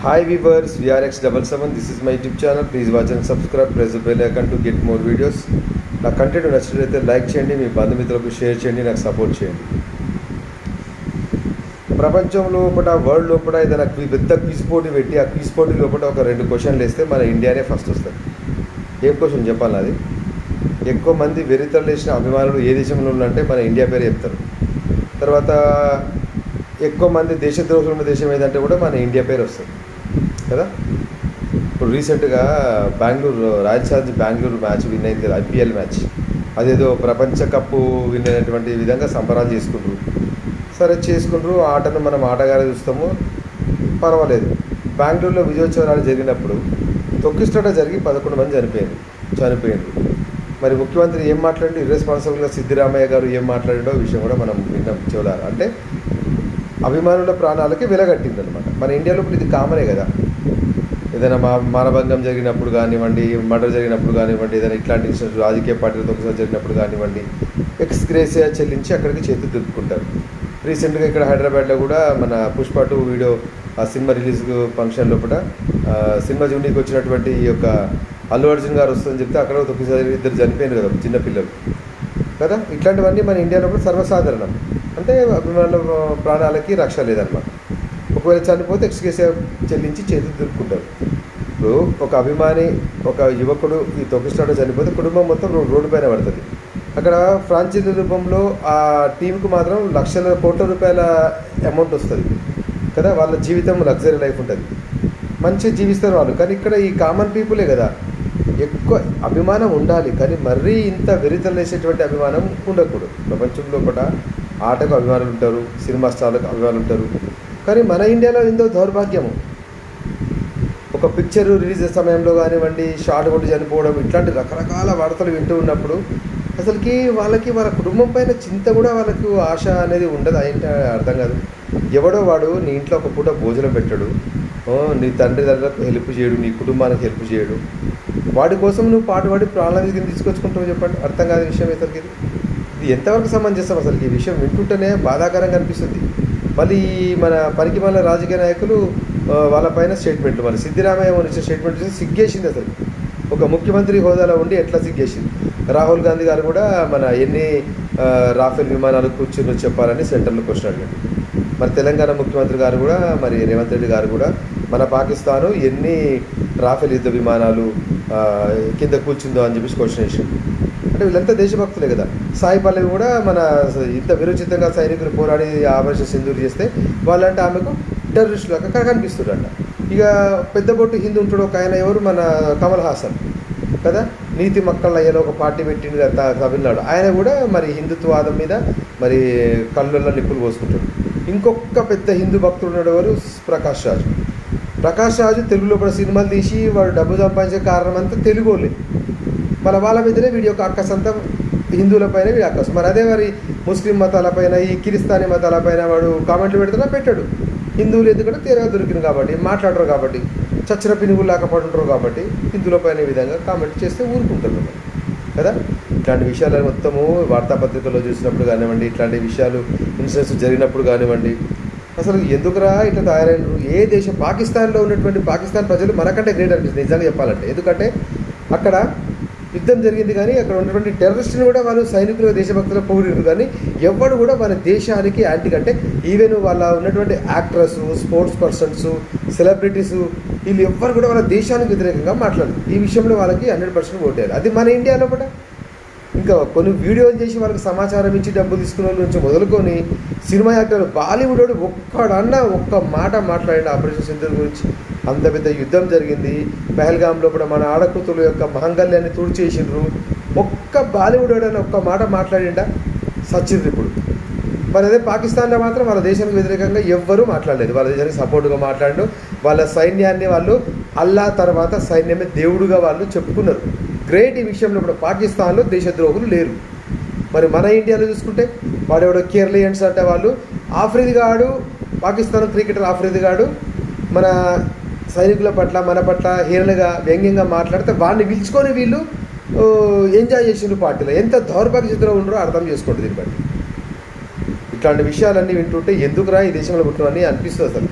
Hi viewers, VRX77. This is my YouTube channel. Please watch and subscribe. Press the bell icon to get more videos. నా content నచ్చినట్లయితే like చేయండి, మీ బంధుమిత్రులకు share చేయండి, నాకు support చేయండి. ప్రపంచం లోపల వరల్డ్ లోపల ఏదైనా పెద్ద క్విజ్ పోటీ పెట్టి ఆ క్విజ్ పోటీ లోపల ఒక 2 క్వశ్చన్లు వేస్తే మన ఇండియానే ఫస్ట్ వస్తుంది. ఏం క్వశ్చన్ చెప్పాలి? అది ఎక్కువ మంది వెరితలేసిన అభిమానులు ఏ దేశంలో ఉన్నంటే మన ఇండియా పేరు చెప్తారు. తర్వాత ఎక్కువ మంది దేశద్రోహులు ఉన్న దేశం ఏదంటే కూడా మన ఇండియా పేరు వస్తుంది కదా. ఇప్పుడు రీసెంట్గా royal challenge Bengaluru match win అయింది కదా, IPL మ్యాచ్. అదేదో ప్రపంచ కప్పు విన్ అయినటువంటి విధంగా సంబరాలు చేసుకుంటారు. సరే చేసుకుంటారు, ఆటను మనం ఆటగానే చూస్తాము, పర్వాలేదు. బెంగళూరులో విజయోత్సవాలు జరిగినప్పుడు తొక్కిస్టాట జరిగి 11 మంది చనిపోయారు. మరి ముఖ్యమంత్రి ఏం మాట్లాడి ఇర్రెస్పాన్సిబుల్గా సిద్ధిరామయ్య గారు ఏం మాట్లాడాడో విషయం కూడా మనం విన్నాం చెవులారా. అంటే అభిమానుల ప్రాణాలకి వెలగట్టింది అనమాట. మన ఇండియాలో ఇది కామనే కదా. ఏదైనా మానభంగం జరిగినప్పుడు కానివ్వండి, మర్డర్ జరిగినప్పుడు కానివ్వండి, ఏదైనా ఇట్లాంటి రాజకీయ పార్టీలతో ఒకసారి జరిగినప్పుడు కానివ్వండి, ఎక్స్గ్రేసియా చెల్లించి అక్కడికి చేతులు దులుపుకుంటారు. రీసెంట్గా ఇక్కడ హైదరాబాద్లో కూడా మన పుష్ప 2 వీడియో ఆ సినిమా రిలీజ్ ఫంక్షన్ లోపల సినిమా జూనికి వచ్చినటువంటి ఈ యొక్క అల్లు అర్జున్ గారు వస్తుందని చెప్తే అక్కడ ఒకసారి 2 చనిపోయారు కదా, చిన్నపిల్లలు కదా. ఇట్లాంటివన్నీ మన ఇండియాలో కూడా సర్వసాధారణం. అంటే అభిమానుల ప్రాణాలకి రక్ష లేదనమాట. ఒకవేళ చనిపోతే ఎక్స్గ్రేసియా చెల్లించి చేతులు దులుపుకుంటారు. ఇప్పుడు ఒక అభిమాని, ఒక యువకుడు ఈ తొక్కిస్టాట చనిపోతే కుటుంబం మొత్తం రోడ్డు పైన పడుతుంది. అక్కడ ఫ్రాంచైజీ రూపంలో ఆ టీంకు మాత్రం లక్షల కోట్ల రూపాయల అమౌంట్ వస్తుంది కదా. వాళ్ళ జీవితం లగ్జరీ లైఫ్ ఉంటుంది, మంచిగా జీవిస్తారు వాళ్ళు. కానీ ఇక్కడ ఈ కామన్ పీపులే కదా, ఎక్కువ అభిమానం ఉండాలి, కానీ మరీ ఇంత వెరితలేసేటువంటి అభిమానం ఉండకూడదు. ప్రపంచంలో కూడా ఆటకు అభిమానులు ఉంటారు, సినిమా స్టార్లకు అభిమానులు ఉంటారు. కానీ మన ఇండియాలో ఎంతో దౌర్భాగ్యము. ఒక పిక్చర్ రిలీజ్ సమయంలో కానివ్వండి, షార్ట్ కొట్టి చనిపోవడం, ఇట్లాంటి రకరకాల వార్తలు వింటూ ఉన్నప్పుడు అసలుకి వాళ్ళకి వాళ్ళ కుటుంబం పైన చింత కూడా, వాళ్ళకు ఆశ అనేది ఉండదు. ఏంటో అర్థం కాదు. ఎవడో వాడు నీ ఇంట్లో ఒక పూట భోజనం పెట్టడు, నీ తండ్రిదండ్రులకు హెల్ప్ చేయడు, నీ కుటుంబానికి హెల్ప్ చేయడు. వాడి కోసం నువ్వు పాటుపడి ప్రాణాల మీద తీసుకొచ్చుకుంటావు. చెప్పండి, అర్థం కాని విషయం అసలుకి. ఇది ఎంతవరకు సమంజసం? అసలు ఈ విషయం వింటుంటేనే బాధాకరంగా అనిపిస్తుంది. మళ్ళీ మన పనికిమాలిన రాజకీయ నాయకులు వాళ్ళ పైన స్టేట్మెంట్లు, మళ్ళీ సిద్ధిరామయ్య ఇచ్చే స్టేట్మెంట్ చూసి సిగ్గేసింది. అసలు ఒక ముఖ్యమంత్రి హోదాలో ఉండి ఎట్లా సిగ్గేసింది. రాహుల్ గాంధీ గారు కూడా మన ఎన్ని రాఫెల్ విమానాలు కూర్చుని చెప్పాలని సెంటర్లో క్వశ్చన్ అడిగాడు. మరి తెలంగాణ ముఖ్యమంత్రి గారు కూడా, మరి రేవంత్ రెడ్డి గారు కూడా మన పాకిస్తాను ఎన్ని రాఫెల్ యుద్ధ విమానాలు కింద కూర్చుందో అని చెప్పేసి క్వశ్చన్ వేసాడు. అంటే వీళ్ళంతా దేశభక్తులే కదా. సాయి పల్లవి కూడా మన ఇంత విరోచితంగా సైనికులు పోరాడి ఆపరేషన్ సింధూర్ చేస్తే వాళ్ళంటే ఆమెకు టెర్రరిస్టులు అక్కడ కనిపిస్తున్నారంట. ఇక పెద్ద బొట్టు హిందూ ఉంటాడు ఒక ఆయన, ఎవరు మన కమల్ హాసన్ కదా, నీతి మక్కళ్ళ అయ్యేలో ఒక పార్టీ పెట్టింది కదా తమిళనాడు. ఆయన కూడా మరి హిందుత్వవాదం మీద మరి కళ్ళల్లో నిప్పులు పోసుకుంటాడు. ఇంకొక పెద్ద హిందూ భక్తుడు ఉన్నాడు, ఎవరు? ప్రకాష్ రాజు తెలుగులో కూడా సినిమాలు తీసి వాడు డబ్బు సంపాదించే కారణం అంతా తెలుగు వాళ్ళే. మన వాళ్ళ మీదనే వీడి యొక్క అక్కస్ అంతా హిందువులపైన వీడి అక్కస్. మరి అదే మరి ముస్లిం మతాలపైన, ఈ కిరిస్తానీ మతాలపైన వాడు కామెంట్లు పెడుతున్నా పెట్టాడు. హిందువులు ఎందుకంటే తీరగా దొరికింది కాబట్టి, మాట్లాడరు కాబట్టి, చచ్చిన పినుగులు లేకపోతుంటారు కాబట్టి హిందువులపైన ఈ విధంగా కామెంట్ చేస్తే ఊరుకుంటారు కదా. ఇట్లాంటి విషయాలు మొత్తము వార్తాపత్రికల్లో చూసినప్పుడు కానివ్వండి, ఇట్లాంటి విషయాలు ఇన్సిడెంట్స్ జరిగినప్పుడు కానివ్వండి, అసలు ఎందుకురా ఇట్లా తయారైనరు? ఏ దేశం? పాకిస్తాన్లో ఉన్నటువంటి పాకిస్తాన్ ప్రజలు మనకంటే గ్రేట్ అనిపిస్తుంది నిజంగా చెప్పాలంటే. ఎందుకంటే అక్కడ యుద్ధం జరిగింది, కానీ అక్కడ ఉన్నటువంటి టెర్రరిస్టులు కూడా వాళ్ళు సైనికులు, దేశభక్తులు పొగిడారు. కానీ ఎవరు కూడా వాళ్ళ దేశానికి యాంటీ, కంటే ఈవెన్ వాళ్ళ ఉన్నటువంటి యాక్టర్స్, స్పోర్ట్స్ పర్సన్స్, సెలబ్రిటీస్, వీళ్ళు ఎవ్వరు కూడా వాళ్ళ దేశానికి వ్యతిరేకంగా మాట్లాడరు. ఈ విషయంలో వాళ్ళకి 100% ఓటేయాలి. అది మన ఇండియాలో కూడా ఇంకా కొన్ని వీడియోలు చేసి వాళ్ళకి సమాచారం ఇచ్చి డబ్బులు తీసుకునే వాళ్ళ నుంచి మొదలుకొని సినిమా యాక్టర్ బాలీవుడ్ ఒక్క మాట మాట్లాడిన ఆపరేషన్ సింధూర్ గురించి. అంత పెద్ద యుద్ధం జరిగింది పహల్గామ్లో కూడా, మన ఆడకూతుల యొక్క మాంగళ్యాన్ని తుడిచేసిండ్రు. ఒక్క బాలీవుడ్ వాడని ఒక్క మాట మాట్లాడిండా సచ్చిండ్రు ఇప్పుడు. మరి అదే పాకిస్తాన్లో మాత్రం వాళ్ళ దేశానికి వ్యతిరేకంగా ఎవ్వరూ మాట్లాడలేదు. వాళ్ళ దేశానికి సపోర్టుగా మాట్లాడు. వాళ్ళ సైన్యాన్ని వాళ్ళు అల్లా తర్వాత సైన్యమే దేవుడుగా వాళ్ళు చెప్పుకున్నారు. గ్రేట్. ఈ విషయంలో కూడా పాకిస్తాన్లో దేశద్రోహులు లేరు. మరి మన ఇండియాలో చూసుకుంటే వాడెవడో కేరళియన్స్ అంటే వాళ్ళు ఆఫ్రిది గాడు, పాకిస్తాన్ క్రికెటర్ ఆఫ్రిది గాడు మన సైనికుల పట్ల, మన పట్ల హీనలుగా వ్యంగ్యంగా మాట్లాడితే వాడిని పిలుచుకొని వీళ్ళు ఎంజాయ్ చేసిన పార్టీలో ఎంత దౌర్భాగ్య స్థితిలో ఉండరో అర్థం చేసుకోండి. దీన్ని బట్టి ఇట్లాంటి విషయాలన్నీ వింటుంటే ఎందుకురా ఈ దేశంలో పుట్టినవన్నీ అనిపిస్తుంది అసలు.